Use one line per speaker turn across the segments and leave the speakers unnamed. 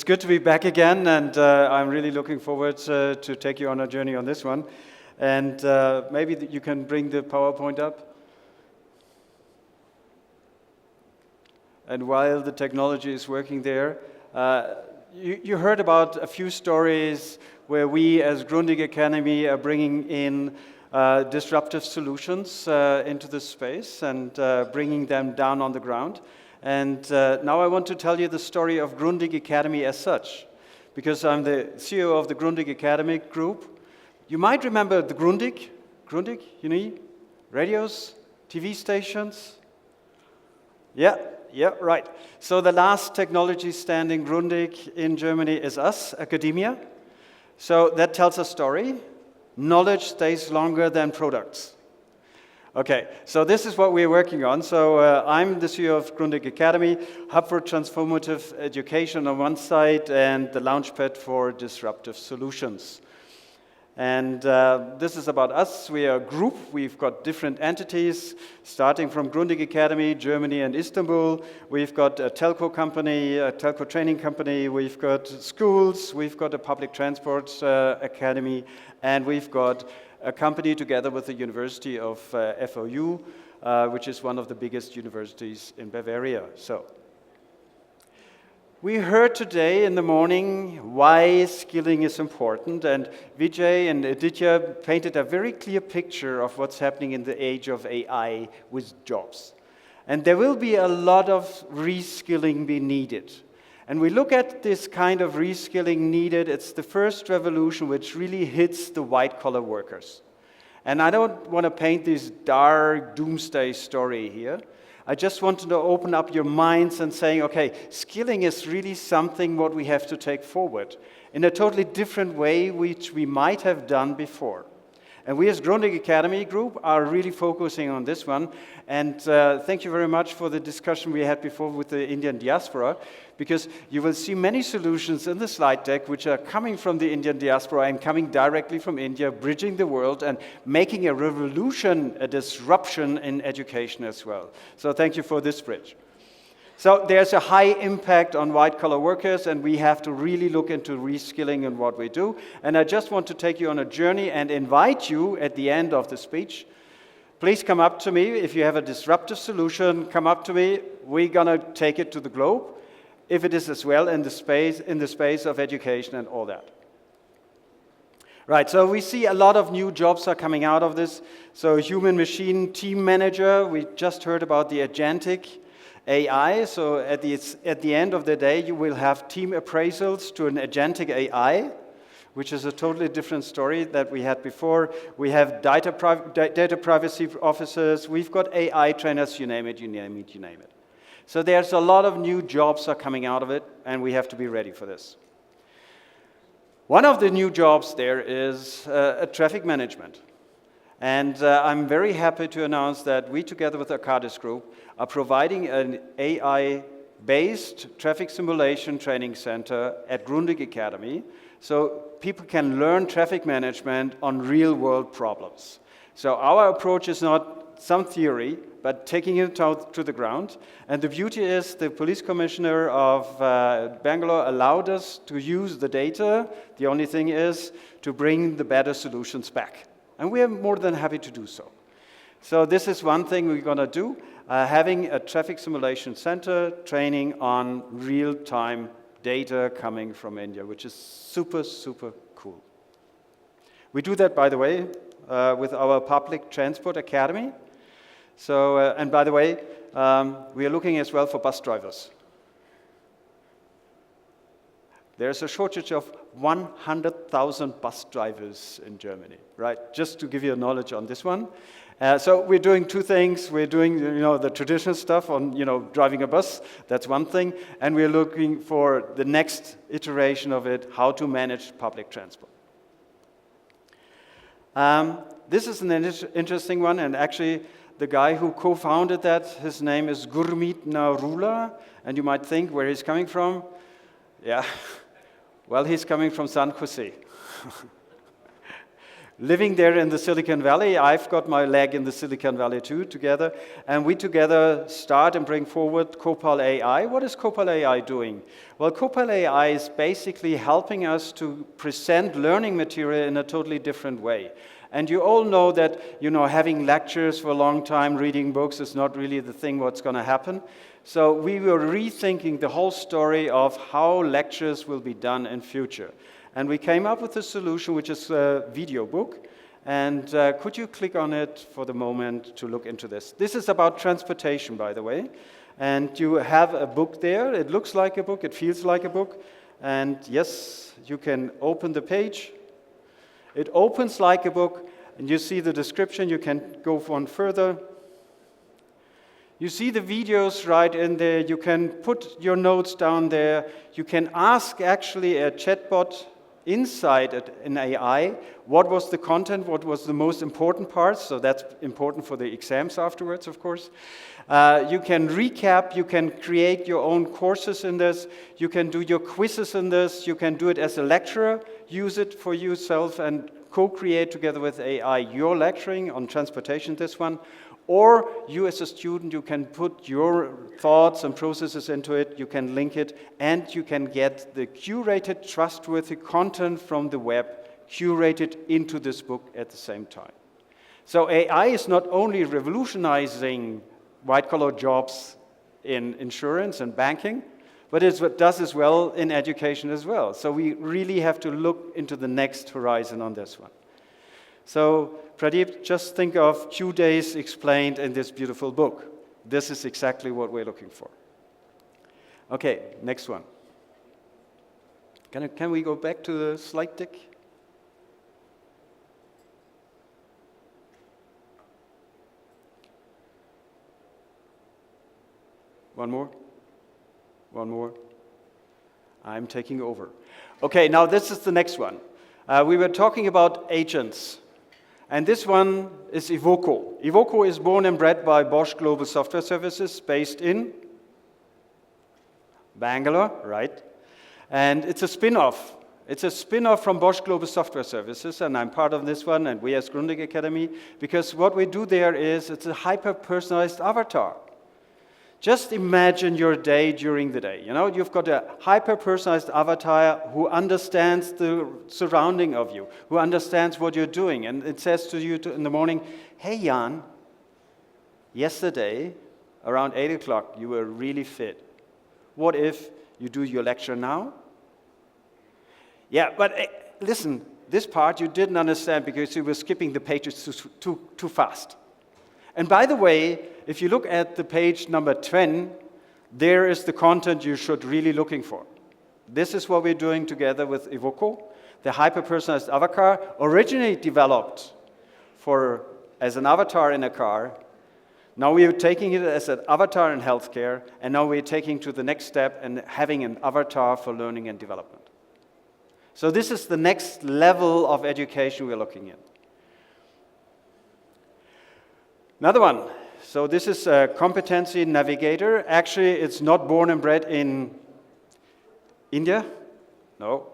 good to be back again, and I'm really looking forward to take you on a journey on this one. And maybe you can bring the PowerPoint up. And while the technology is working there, you heard about a few stories where we as Grundig Academy are bringing in disruptive solutions into this space and bringing them down on the ground. And now I want to tell you the story of Grundig Academy as such, because I'm the CEO of the Grundig Academy Group. You might remember the Grundig, you know, radios, TV stations. Yeah, right. So the last technology standing Grundig in Germany is us, academia. So that tells a story. Knowledge stays longer than products. Okay, so this is what we're working on. So I'm the CEO of Grundig Academy, hub for transformative education on one side and the launchpad for disruptive solutions. And this is about us. We are a group. We've got different entities, starting from Grundig Academy, Germany and Istanbul. We've got a telco company, a telco training company. We've got schools. We've got a public transport academy. And we've got a company together with the University of FOU, which is one of the biggest universities in Bavaria. So we heard today in the morning why skilling is important, and Vijay and Aditya painted a very clear picture of what's happening in the age of AI with jobs. And there will be a lot of reskilling be needed. And we look at this kind of reskilling needed. It's the first revolution which really hits the white-collar workers. And I don't want to paint this dark doomsday story here. I just want to open up your minds and saying, okay, skilling is really something what we have to take forward in a totally different way which we might have done before. And we as Grundig Academy Group are really focusing on this one. And thank you very much for the discussion we had before with the Indian diaspora, because you will see many solutions in the slide deck which are coming from the Indian diaspora and coming directly from India, bridging the world and making a revolution, a disruption in education as well. So thank you for this bridge. So there's a high impact on white-collar workers, and we have to really look into reskilling and what we do. And I just want to take you on a journey and invite you at the end of the speech. Please come up to me. If you have a disruptive solution, come up to me. We're going to take it to the globe, if it is as well in the space of education and all that. Right, so we see a lot of new jobs are coming out of this. So human-machine team manager, we just heard about the agentic AI, so at the end of the day, you will have team appraisals to an agentic AI, which is a totally different story that we had before. We have data privacy officers. We've got AI trainers, you name it. So there's a lot of new jobs are coming out of it, and we have to be ready for this. One of the new jobs there is traffic management. And I'm very happy to announce that we, together with the Arcadis Group, are providing an AI-based traffic simulation training center at Grundig Academy, so people can learn traffic management on real-world problems. So our approach is not some theory, but taking it out to the ground. And the beauty is the police commissioner of Bangalore allowed us to use the data. The only thing is to bring the better solutions back. And we are more than happy to do so. So this is one thing we're going to do, having a traffic simulation center training on real-time data coming from India, which is super, super cool. We do that, by the way, with our Public Transport Academy. So, and by the way, we are looking as well for bus drivers. There's a shortage of 100,000 bus drivers in Germany, right? Just to give you a knowledge on this one. So we're doing two things. We're doing, the traditional stuff on, driving a bus. That's one thing. And we're looking for the next iteration of it, how to manage public transport. This is an interesting one, and actually the guy who co-founded that, his name is Gurmeet Narula, and you might think where he's coming from. Yeah. Well, he's coming from San Jose. living there in the Silicon Valley. I've got my leg in the Silicon Valley too, together. And we together start and bring forward Copal AI. What is Copal AI doing? Well, Copal AI is basically helping us to present learning material in a totally different way. And you all know that, having lectures for a long time, reading books is not really the thing what's going to happen. So we were rethinking the whole story of how lectures will be done in future. And we came up with a solution which is a video book. And could you click on it for the moment to look into this? This is about transportation, by the way. And you have a book there. It looks like a book. It feels like a book. And yes, you can open the page. It opens like a book, and you see the description. You can go on further. You see the videos right in there. You can put your notes down there. You can ask actually a chatbot inside an AI what was the content, what was the most important parts. So that's important for the exams afterwards, of course. You can recap. You can create your own courses in this. You can do your quizzes in this. You can do it as a lecturer. Use it for yourself and co-create together with AI your lecturing on transportation, this one. Or you as a student, you can put your thoughts and processes into it, you can link it, and you can get the curated, trustworthy content from the web curated into this book at the same time. So AI is not only revolutionizing white-collar jobs in insurance and banking, but it does as well in education as well. So we really have to look into the next horizon on this one. So Pradeep, just think of Q days explained in this beautiful book. This is exactly what we're looking for. Okay, next one. Can we go back to the slide deck? One more? One more? I'm taking over. Okay, now this is the next one. We were talking about agents. And this one is Evoco. Evoco is born and bred by Bosch Global Software Services, based in Bangalore, right? And it's a spin-off. It's a spin-off from Bosch Global Software Services, and I'm part of this one, and we as Grundig Academy, because what we do there is it's a hyper-personalized avatar. Just imagine your day during the day. You've got a hyper-personalized avatar who understands the surrounding of you, who understands what you're doing. And it says to you in the morning, hey, Jan, yesterday, around 8 o'clock, you were really fit. What if you do your lecture now? Yeah, but listen, this part you didn't understand because you were skipping the pages too fast. And by the way, if you look at the page number 10, there is the content you should really looking for. This is what we're doing together with Evoco, the hyper-personalized avatar, originally developed as an avatar in a car. Now we are taking it as an avatar in healthcare, and now we're taking to the next step and having an avatar for learning and development. So this is the next level of education we're looking at. Another one. So this is a competency navigator. Actually, it's not born and bred in India. No,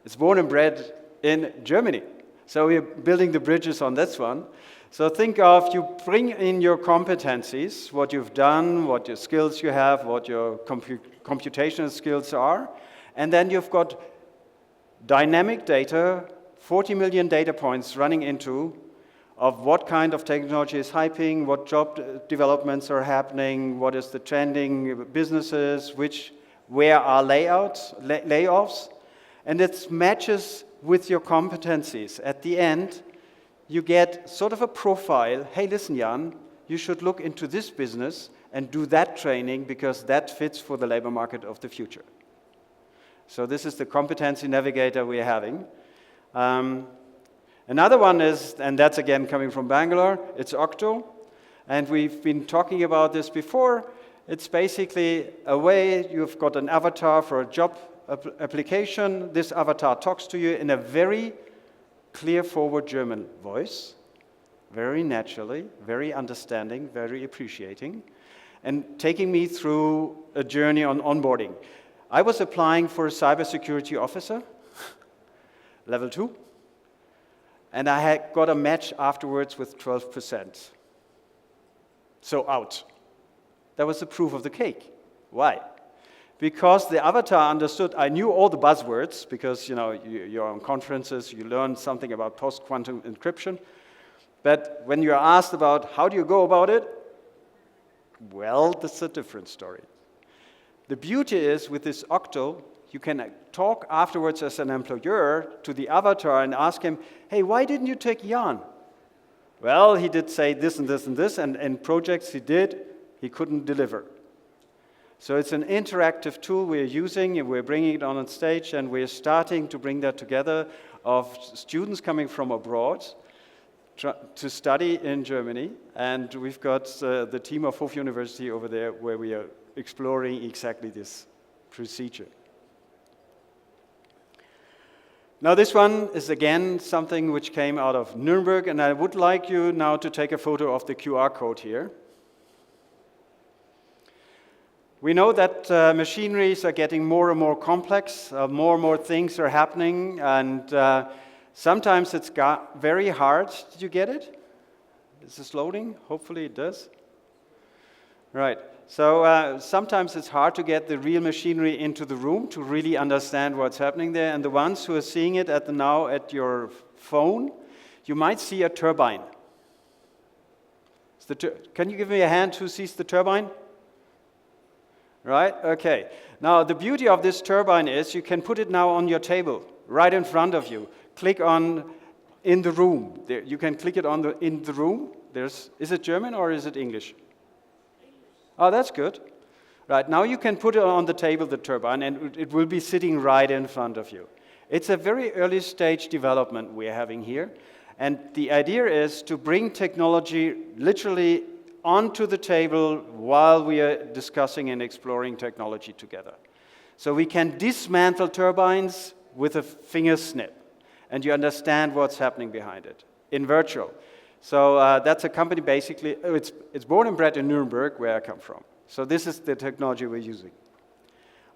it's born and bred in Germany. So we're building the bridges on this one. So think of, you bring in your competencies, what you've done, what your skills you have, what your computational skills are, and then you've got dynamic data, 40 million data points running into of what kind of technology is hyping, what job developments are happening, what is the trending businesses, where are layoffs, and it matches with your competencies. At the end, you get sort of a profile. Hey, listen, Jan, you should look into this business and do that training because that fits for the labor market of the future. So this is the competency navigator we're having. Another one is, and that's again coming from Bangalore, it's Octo. And we've been talking about this before. It's basically a way you've got an avatar for a job application. This avatar talks to you in a very clear forward German voice, very naturally, very understanding, very appreciating, and taking me through a journey on onboarding. I was applying for a cybersecurity officer, level 2. And I had got a match afterwards with 12%. So out. That was the proof of the cake. Why? Because the avatar understood, I knew all the buzzwords, because you're on conferences, you learn something about post-quantum encryption. But when you're asked about how do you go about it, well, that's a different story. The beauty is, with this octo, you can talk afterwards as an employer to the avatar and ask him, hey, why didn't you take Jan? Well, he did say this and this and this, and in projects he couldn't deliver. So it's an interactive tool we're using, and we're bringing it on stage, and we're starting to bring that together of students coming from abroad to study in Germany. And we've got the team of Hof University over there where we are exploring exactly this procedure. Now this one is again something which came out of Nuremberg, and I would like you now to take a photo of the QR code here. We know that machineries are getting more and more complex, more and more things are happening, and sometimes it's very hard. Did you get it? Is this loading? Hopefully it does. Right. So sometimes it's hard to get the real machinery into the room to really understand what's happening there. And the ones who are seeing it now at your phone, you might see a turbine. Can you give me a hand who sees the turbine? Right? Okay. Now, the beauty of this turbine is you can put it now on your table, right in front of you. Click on in the room. There, you can click it on in the room. Is it German or is it English? Oh, that's good. Right. Now you can put it on the table, the turbine, and it will be sitting right in front of you. It's a very early stage development we're having here. And the idea is to bring technology literally onto the table while we are discussing and exploring technology together. So we can dismantle turbines with a finger snip, and you understand what's happening behind it in virtual. So that's a company basically, it's born and bred in Nuremberg, where I come from. So this is the technology we're using.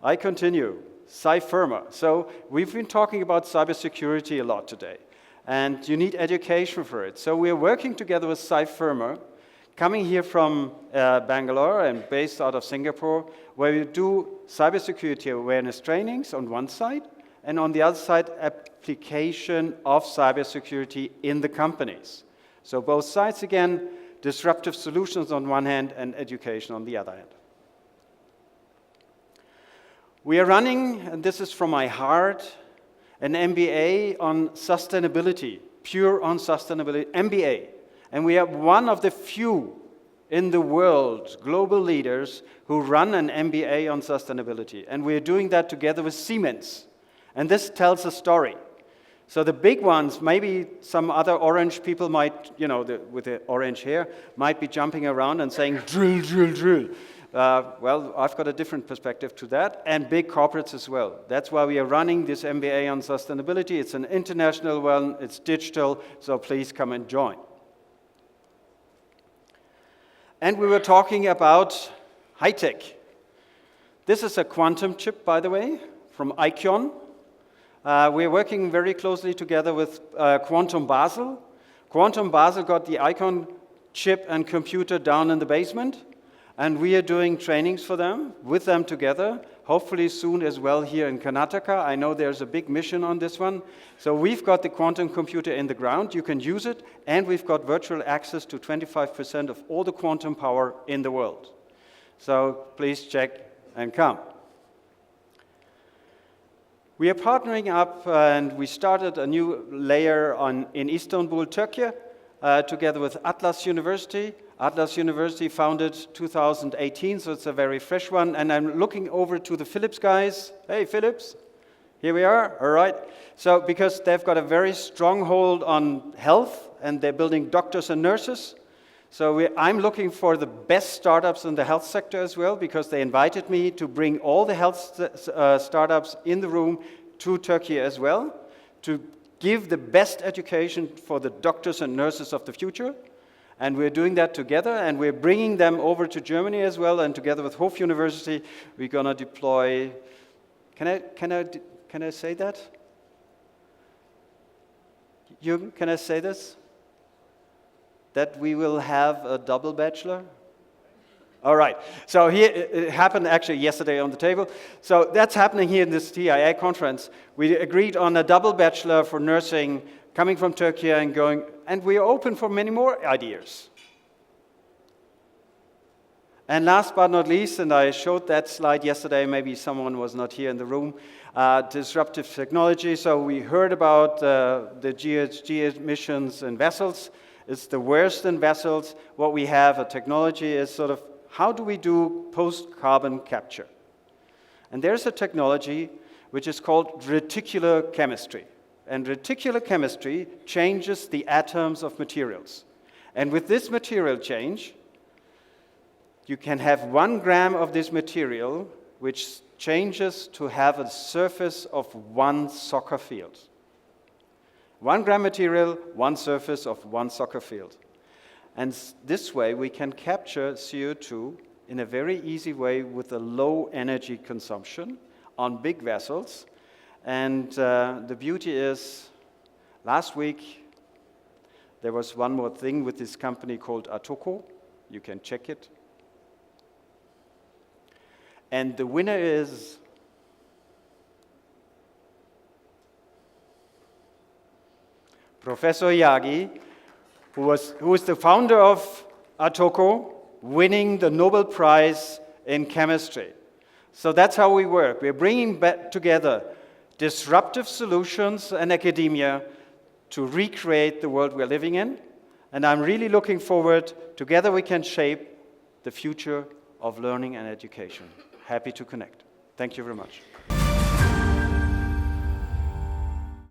I continue. Cyfirma. So we've been talking about cybersecurity a lot today, and you need education for it. So we're working together with Cyfirma, coming here from Bangalore and based out of Singapore, where we do cybersecurity awareness trainings on one side, and on the other side, application of cybersecurity in the companies. So both sides, again, disruptive solutions on one hand and education on the other hand. We are running, and this is from my heart, an MBA on sustainability, pure on sustainability, MBA. And we are one of the few in the world, global leaders, who run an MBA on sustainability. And we are doing that together with Siemens. And this tells a story. So the big ones, maybe some other orange people might, with the orange hair, might be jumping around and saying, drill, drill, drill. Well, I've got a different perspective to that, and big corporates as well. That's why we are running this MBA on sustainability. It's an international one, it's digital, so please come and join. And we were talking about high-tech. This is a quantum chip, by the way, from ICON. We're working very closely together with Quantum Basel. Quantum Basel got the ICON chip and computer down in the basement, and we are doing trainings for them, with them together, hopefully soon as well here in Karnataka. I know there's a big mission on this one. So we've got the quantum computer in the ground, you can use it, and we've got virtual access to 25% of all the quantum power in the world. So please check and come. We are partnering up, and we started a new layer in Istanbul, Turkey, together with Atlas University. Atlas University founded 2018, so it's a very fresh one. And I'm looking over to the Philips guys. Hey, Philips, here we are. All right. So because they've got a very strong hold on health, and they're building doctors and nurses. So I'm looking for the best startups in the health sector as well, because they invited me to bring all the health startups in the room to Turkey as well, to give the best education for the doctors and nurses of the future. And we're doing that together, and we're bringing them over to Germany as well, and together with Hof University, we're going to deploy, can I say that? Jürgen, can I say this? That we will have a double bachelor? All right. So here, it happened actually yesterday on the table. So that's happening here in this TIA conference. We agreed on a double bachelor for nursing coming from Turkey and going, and we are open for many more ideas. And last but not least, and I showed that slide yesterday, maybe someone was not here in the room, disruptive technology. So we heard about the GHG emissions in vessels. It's the worst in vessels. What we have, a technology is sort of, how do we do post-carbon capture? And there's a technology which is called reticular chemistry. And reticular chemistry changes the atoms of materials. And with this material change, you can have 1 gram of this material which changes to have a surface of 1 soccer field. 1 gram material, 1 surface of 1 soccer field. And this way we can capture CO2 in a very easy way with a low energy consumption on big vessels. And the beauty is, last week there was one more thing with this company called Atoko. You can check it. And the winner is Professor Yagi, who is the founder of Atoko, winning the Nobel Prize in chemistry. So that's how we work. We're bringing back together disruptive solutions and academia to recreate the world we're living in. And I'm really looking forward, together we can shape the future of learning and education. Happy to connect. Thank you very much.